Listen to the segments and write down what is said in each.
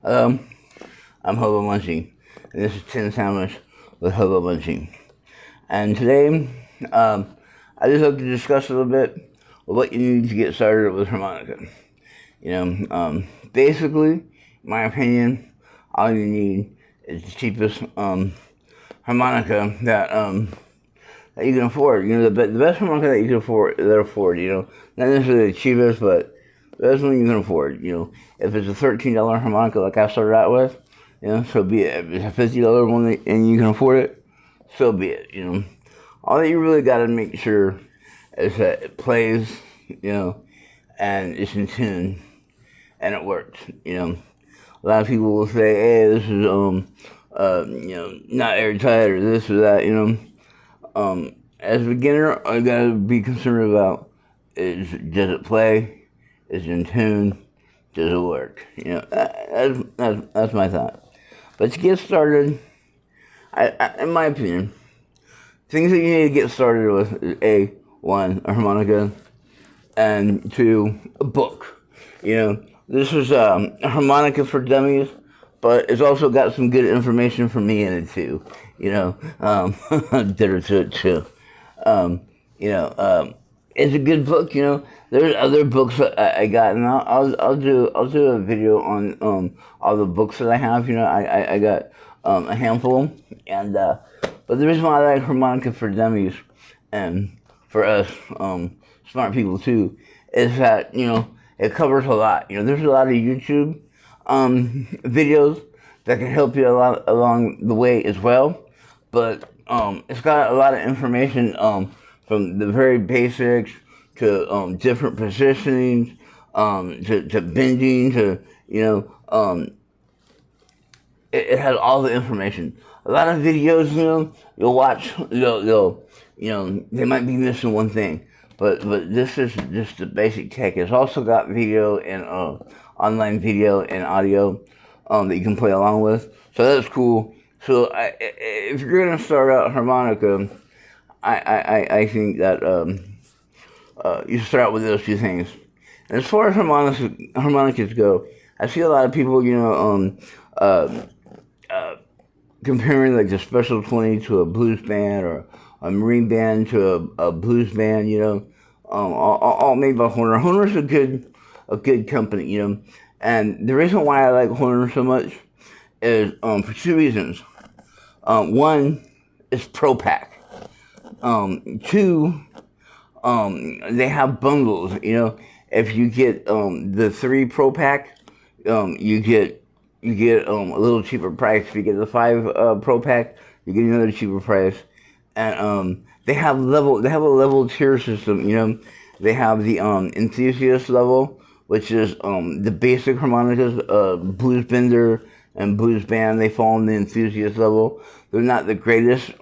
Hello, I'm Hobo Munchie, and this is Tin Sandwich with Hobo Munchie. And today, I just hope to discuss a little bit of what you need to get started with harmonica. Basically, in my opinion, all you need is the cheapest harmonica that you can afford. The best harmonica that you can afford. Not necessarily the cheapest, but the best one you can afford. If it's a $13 harmonica like I started out with, so be it. If it's a $50 one and you can afford it, so be it. All that you really got to make sure is that it plays, and it's in tune, and it works. A lot of people will say, "Hey, this is not airtight or this or that." As a beginner, all you gotta be concerned about is, does it play? Is it in tune? Does it work? That's my thought. But to get started, in my opinion, things that you need to get started with is one, a harmonica, and two, a book. This is a harmonica for dummies, but it's also got some good information for me in it too. Dinner to it too. It's a good book. There's other books that I got, and I'll do a video on all the books that I have. I got a handful, and but the reason why I like harmonica for dummies and for us smart people too is that it covers a lot. There's a lot of YouTube videos that can help you a lot along the way as well, but it's got a lot of information from the very basics to different positionings, to bending, to it has all the information. A lot of videos, you'll watch, they might be missing one thing, but this is just the basic tech. It's also got video and online video and audio that you can play along with, so that's cool. So if you're gonna start out harmonica, I think that you start out with those two things. And as far as harmonicas go, I see a lot of people, comparing like the Special 20 to a blues band, or a marine band to a blues band. All made by Horner. Horner's a good company. And the reason why I like Horner so much is for two reasons. One is Pro Pack. Two, they have bundles. If you get the 3 Pro Pack, you get a little cheaper price. If you get the 5 Pro Pack, you get another cheaper price. And they have a level tier system. They have the enthusiast level, which is the basic harmonicas, blues bender and blues band. They fall in the enthusiast level. They're not the greatest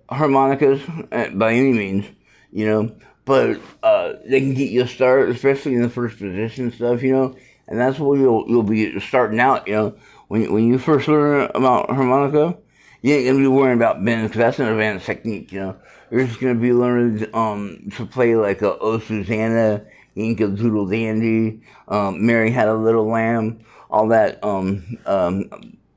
harmonicas by any means, but they can get you a start, especially in the first position stuff, and that's what you'll be starting out. When you first learn about harmonica, you ain't gonna be worrying about bends, because that's an advanced technique. You're just gonna be learning to play like a "Oh Susanna," "Inca Doodle Dandy," "Mary Had a Little Lamb," all that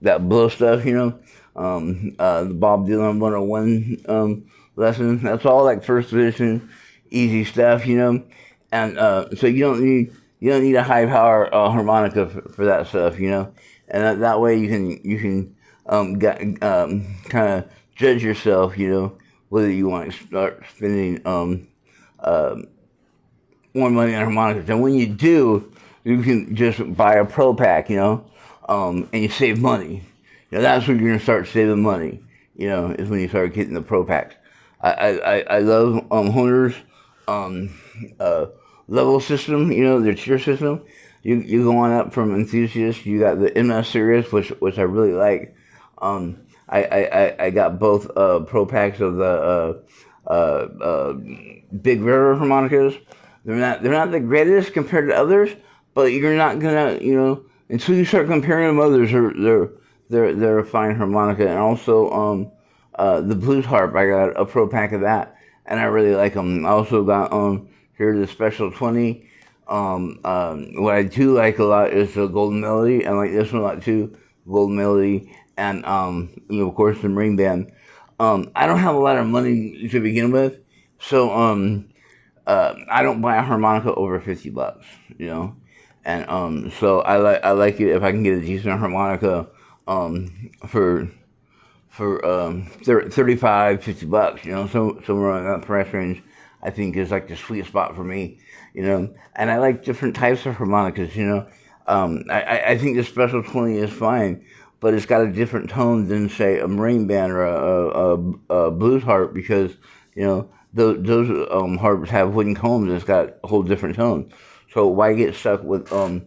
that blow stuff. The Bob Dylan 101 lesson. That's all like first position, easy stuff, and so you don't need a high power harmonica for that stuff, and that way you can kind of judge yourself, whether you want to start spending more money on harmonicas. And when you do, you can just buy a Pro Pack, and you save money. That's when you're gonna start saving money. Is when you start getting the Pro Packs. I love Honer's level system. Their tier system. You go on up from enthusiast. You got the MS series, which I really like. I got both Pro Packs of the Big River harmonicas. They're not the greatest compared to others, but you're not gonna until you start comparing them to others. They're a fine harmonica. And also the blues harp, I got a Pro Pack of that, and I really like them. I also got here the Special 20 What I do like a lot is the Golden Melody. I like this one a lot too, Golden Melody, and of course the Marine Band. I don't have a lot of money to begin with, so I don't buy a harmonica over $50, and so I like it if I can get a decent harmonica for 35, $50, so somewhere in that price range, I think is like the sweet spot for me, and I like different types of harmonicas, I think the Special 20 is fine, but it's got a different tone than say a marine band or a blues harp, because those harps have wooden combs and it's got a whole different tone. So why get stuck with uh,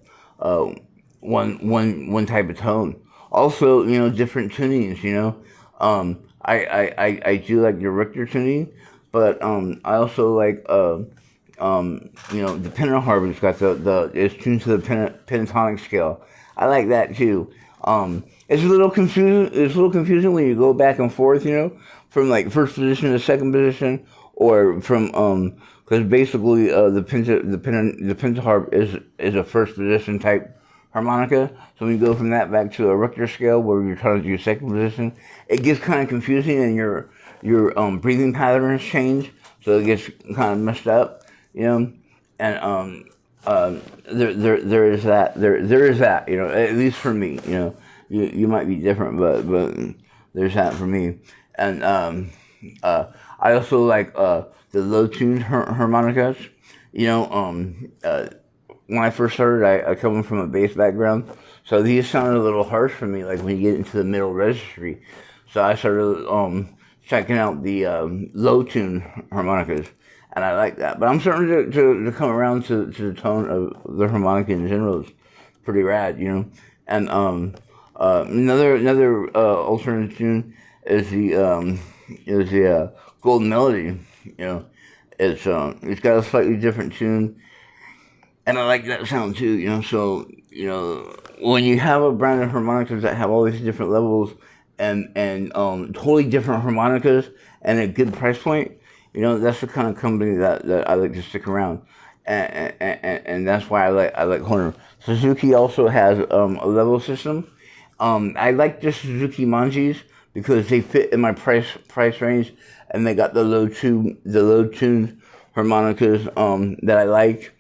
one type of tone? Also, different tunings. I do like the Richter tuning, but I also like the pentaharp. It's got it's tuned to the pentatonic scale. I like that too. It's a little confusing. It's a little confusing when you go back and forth. From like first position to second position, or from because basically the pentaharp is a first position type harmonica. So when you go from that back to a Richter scale where you're trying to do second position, it gets kind of confusing, and your breathing patterns change, so it gets kind of messed up, And there is that at least for me, you might be different, but there's that for me, and I also like the low tuned harmonicas, when I first started, I come from a bass background, so these sounded a little harsh for me, like when you get into the middle registry. So I started checking out the low tune harmonicas, and I like that. But I'm starting to come around to the tone of the harmonica in general. It's pretty rad, And another alternative tune is the Golden Melody. It's got a slightly different tune. And I like that sound too, So, when you have a brand of harmonicas that have all these different levels and totally different harmonicas and a good price point, that's the kind of company that I like to stick around, and that's why I like Horner. Suzuki also has a level system. I like the Suzuki Manjis because they fit in my price range, and they got the low tuned harmonicas that I like.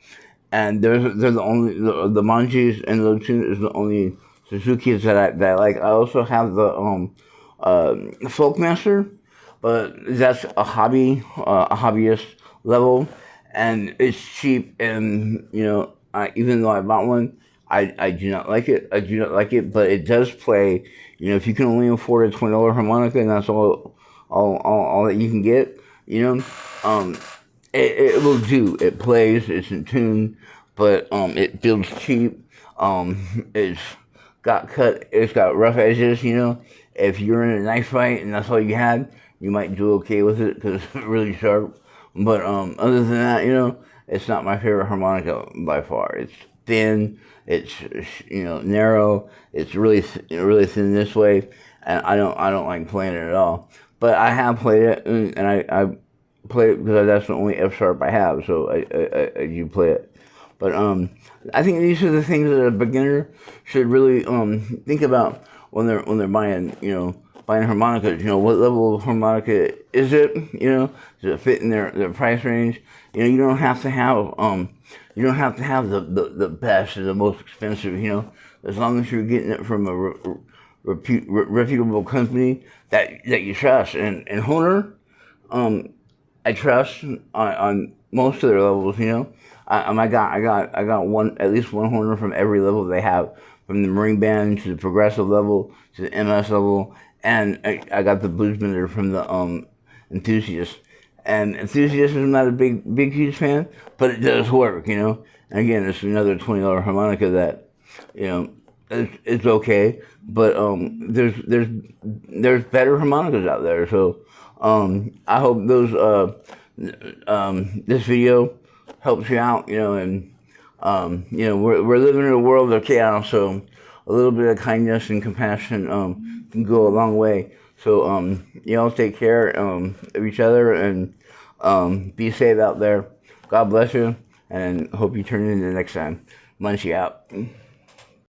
And they're the only the Manjis and the tune is the only Suzuki's that I like. I also have the Folkmaster, but that's a hobbyist level, and it's cheap. And even though I bought one, I do not like it. I do not like it, but it does play. If you can only afford a $20 harmonica, and that's all that you can get, it will do. It plays. It's in tune, but it feels cheap. It's got rough edges. If you're in a knife fight and that's all you had, you might do okay with it because it's really sharp. But other than that, it's not my favorite harmonica by far. It's thin. It's narrow. It's really really thin this way, and I don't like playing it at all. But I have played it, and I play it because that's the only F sharp I have, so I do play it. But I think these are the things that a beginner should really think about when they're buying harmonicas. What level of harmonica is it? Does it fit in their price range? You don't have to have the best or the most expensive. As long as you're getting it from a reputable company that you trust. And Honer, I trust on most of their levels. I got at least one Horner from every level they have, from the Marine Band to the progressive level to the MS level, and I got the Bluesbender from the Enthusiast. And Enthusiast is not a big huge fan, but it does work. And again, it's another $20 harmonica that it's okay, but there's better harmonicas out there. So I hope this video helps you out, and we're living in a world of chaos, so a little bit of kindness and compassion can go a long way. So y'all take care of each other, and be safe out there. God bless you, and hope you turn in the next time. Munchie out.